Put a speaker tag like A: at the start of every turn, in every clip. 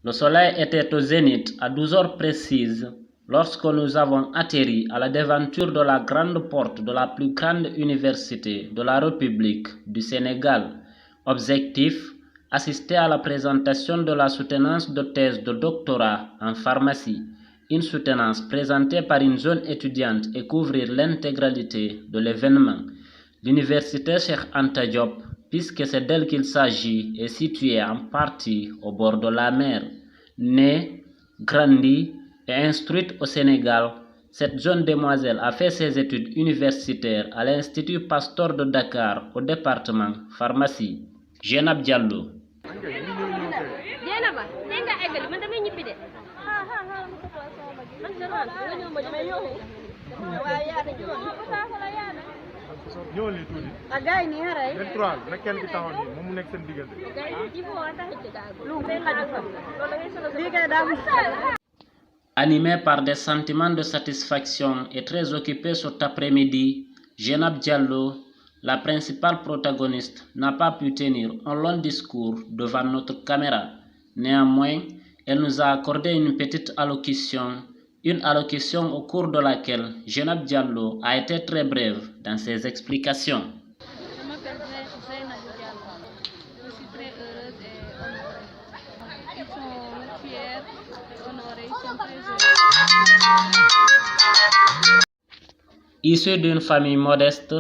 A: Le soleil était au zénith à 12 heures précises lorsque nous avons atterri à la devanture de la grande porte de la plus grande université de la République du Sénégal. Objectif: assister à la présentation de la soutenance de thèse de doctorat en pharmacie, une soutenance présentée par une jeune étudiante et couvrir l'intégralité de l'événement. L'université Cheikh Anta Diop, puisque c'est d'elle qu'il s'agit, est située en partie au bord de la mer. Née, grandie et instruite au Sénégal, cette jeune demoiselle a fait ses études universitaires à l'Institut Pasteur de Dakar au département pharmacie. Jeynab Diallo. Animé par des sentiments de satisfaction et très occupé cet après-midi, Jeynab Diallo, la principale protagoniste, n'a pas pu tenir un long discours devant notre caméra. Néanmoins, elle nous a accordé une petite allocution, au cours de laquelle Jeynab Diallo a été très brève dans ses explications.
B: Je m'appelle Jeynab Diallo. Je suis très heureuse et honorée. Ils sont fiers et honorés, ils sont très heureux.
A: Issus d'une famille modeste,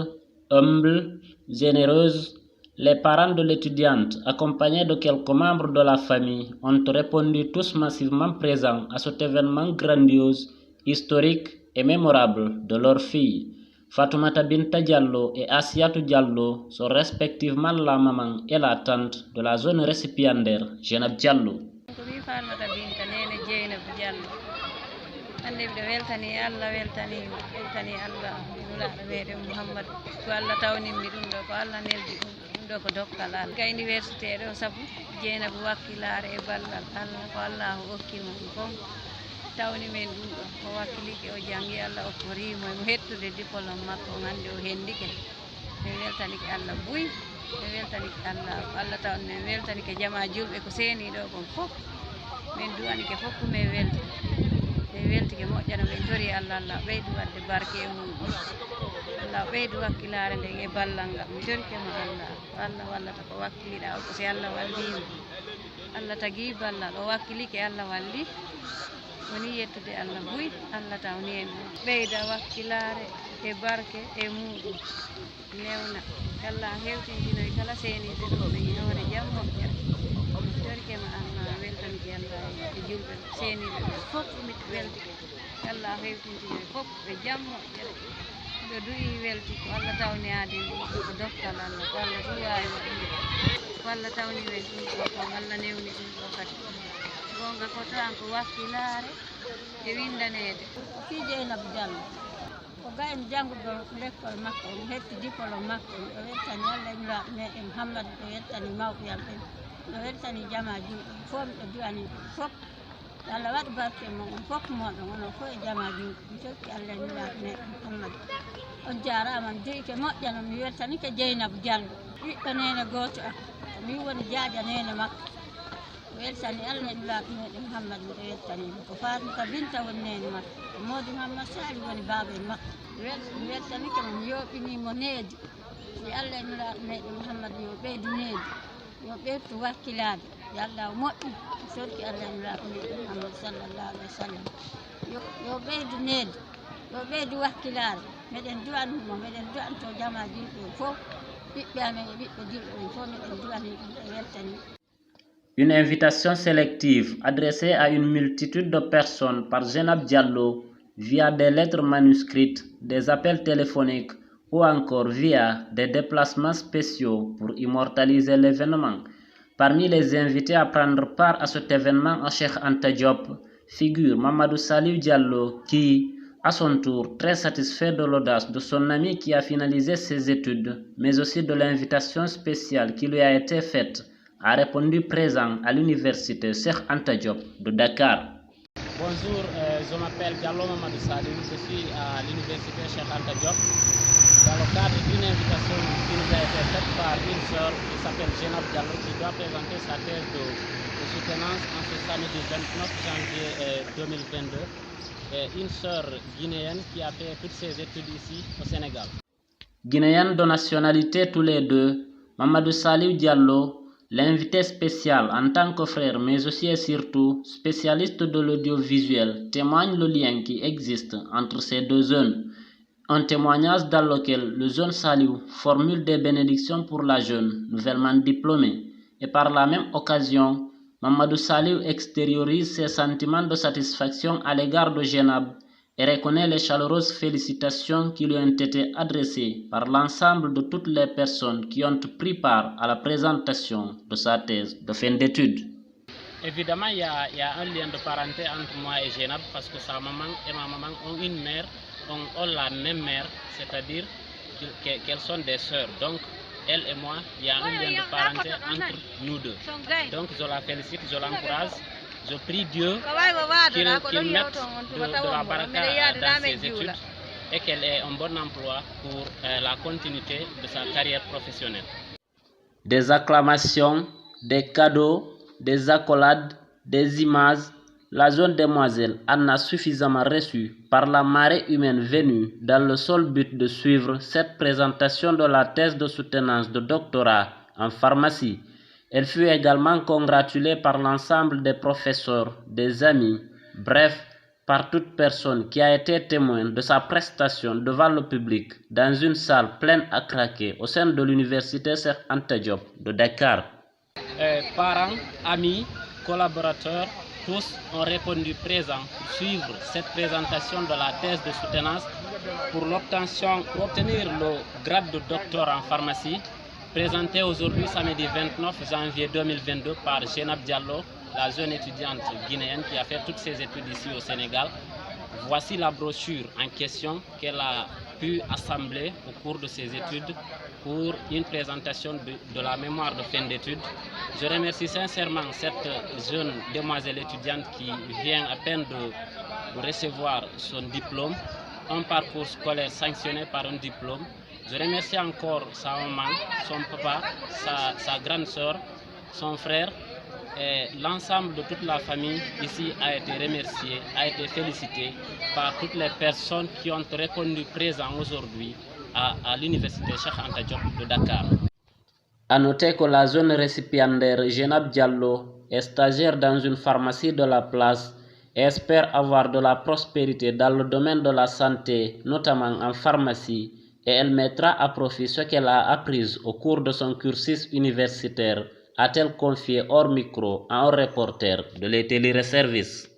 A: humble, généreuse, les parents de l'étudiante, accompagnés de quelques membres de la famille, ont répondu tous massivement présents à cet événement grandiose, historique et mémorable de leur fille. Fatoumata Binta Diallo et Asiatou Diallo sont respectivement la maman et la tante de la jeune récipiendaire, Jeynab Diallo.
B: hande mbiɗo weltani Allah weltani Allah nulaɗo meɗen Mouhammad ko Allah tawnimmi ɗum ɗo ko Allah neldi ɗum ɗo ko dokkal Allah ka université ɗo saabu Jeynabou wakkilare e ballal Allah ko Allah hokkimo ɗum fof tawni men ɗum ɗo o wakkilike o jangi Allah okkorimo mo hettude diplôme makko hande o hendike mi weltanike Allah buy mi weltanike Allah ko Allah tawni men weltanike jama julɓe ko seeni ɗo kon fof min duwanike fof ko min welti weltike moƴƴana ɓe tori Allah Allah ɓeydu wadde barke e muɗum Allah ɓeydu wakkilare nden e ballal ngal mi torikema Allah ko Allah wallata ko wakkiliɗa o ko si Allah wallimo Allah tagui ballal o wakkilike Allah walli woni yettude Allah buy Allah tawni en ɓeyda wakkilare e barke e muɗum newna Allah hewtintinoy kala seeniɓe ɗo ɓe hoore jaam moƴƴere mi torikema Allah weltanike Allah e julɓe seeniɓe ɓe fof miɗo weltike Allah hewtintinoy fof ɓe jaam moƴƴere ɓe duyi welti ko Allah tawni aadi ɗum ko dokkal Allah ko Allah duwawi waɗude ko Allah tawni men ɗum ɗo ko Allah newni ɗum ɗo kadi gonga ko tan ko wakkilare e windanede fi Jeynabou Diallo ko gayen jannguɗo l'école makko o hetti diplôme makko o wettani Allah e nulaɗo meɗen Mouhammad o wettani mawɓeyam ɓen o wettani jamaji fof miɗo duwani fof Allah waɗi barke mon on fof moɗon onon fof e jamaji mi tokki Allah e nulaɗo meɗen Mouhammad on jarama mi joyike moƴƴano mi weltanike Jeynabou Diallo ɓiɗɗo nene goto am min woni jaaja nene makko weltani Allah e nulaɗo meɗen Mouhammad miɗo weltanimo ko Fatimata Binta woni nene makko ko Mody Mouhammad Sali woni baba en makko mi weltanike mo mi yoɓinimo needi si Allah e nulaɗo meɗen Mouhammad yo ɓeydu needi yo ɓeydu wakkilade yo Allah moƴƴi mi sorki Allah e nulaɗo meɗen Mouhammad sallallahu alaihi wa sallam yo ɓeydu needi yo ɓeydu wakkilade meɗen duwanimo meɗen duwanto jamaji yimɓe fof ɓiɓɓe amen e ɓiɓɓe julɓe ɓen fof meɗen duwani ɗum e weltani.
A: Une invitation sélective adressée à une multitude de personnes par Jeynab Diallo via des lettres manuscrites, des appels téléphoniques ou encore via des déplacements spéciaux pour immortaliser l'événement. Parmi les invités à prendre part à cet événement à Cheikh Anta Diop figure Mamadou Saliou Diallo qui, à son tour, très satisfait de l'audace de son ami qui a finalisé ses études, mais aussi de l'invitation spéciale qui lui a été faite, a répondu présent à l'université Cheikh Anta Diop de Dakar. Bonjour, je m'appelle Diallo Mamadou Saliou, je suis à l'université Cheikh Anta Diop dans le cadre d'une invitation qui nous a été faite par une sœur qui s'appelle Jeynab Diallo qui doit présenter sa thèse de soutenance en ce samedi 29 janvier 2022 et une sœur guinéenne qui a fait toutes ses études ici au Sénégal. Guinéenne de nationalité tous les deux, Mamadou Saliou Diallo, l'invité spécial en tant que frère mais aussi et surtout spécialiste de l'audiovisuel, témoigne le lien qui existe entre ces deux jeunes. Un témoignage dans lequel le jeune Saliou formule des bénédictions pour la jeune nouvellement diplômée et par la même occasion, Mamadou Saliou extériorise ses sentiments de satisfaction à l'égard de Jenab et reconnaît les chaleureuses félicitations qui lui ont été adressées par l'ensemble de toutes les personnes qui ont pris part à la présentation de sa thèse de fin d'études. Évidemment, il y a un lien de parenté entre moi et Jenab parce que sa maman et ma maman ont une mère, ont la même mère, c'est-à-dire qu'elles sont des sœurs. Donc, elle et moi, il y a un lien de parenté entre nous deux. Donc, je la félicite, je l'encourage. Je prie Dieu qu'il mette de la baraka dans ses études et qu'elle ait un bon emploi pour la continuité de sa carrière professionnelle. Des acclamations, des cadeaux, des accolades, des images, la jeune demoiselle en a suffisamment reçu par la marée humaine venue dans le seul but de suivre cette présentation de la thèse de soutenance de doctorat en pharmacie. Elle fut également congratulée par l'ensemble des professeurs, des amis, bref, par toute personne qui a été témoin de sa prestation devant le public dans une salle pleine à craquer au sein de l'université Cheikh Anta Diop de Dakar. Parents, amis, collaborateurs, tous ont répondu présents pour suivre cette présentation de la thèse de soutenance pour obtenir le grade de docteur en pharmacie présenté aujourd'hui samedi 29 janvier 2022 par Jenab Diallo, la jeune étudiante guinéenne qui a fait toutes ses études ici au Sénégal. Voici la brochure en question qu'elle a pu assembler au cours de ses études pour une présentation de la mémoire de fin d'études. Je remercie sincèrement cette jeune demoiselle étudiante qui vient à peine de recevoir son diplôme, un parcours scolaire sanctionné par un diplôme. Je remercie encore sa maman, son papa, sa grande sœur, son frère et l'ensemble de toute la famille ici a été remercié, a été félicité par toutes les personnes qui ont répondu présents aujourd'hui à l'université Cheikh Anta Diop de Dakar. A noter que la jeune récipiendaire Jenab Diallo est stagiaire dans une pharmacie de la place et espère avoir de la prospérité dans le domaine de la santé, notamment en pharmacie, et elle mettra à profit ce qu'elle a appris au cours de son cursus universitaire, a-t-elle confié hors micro à un reporter de l'Élysée Service.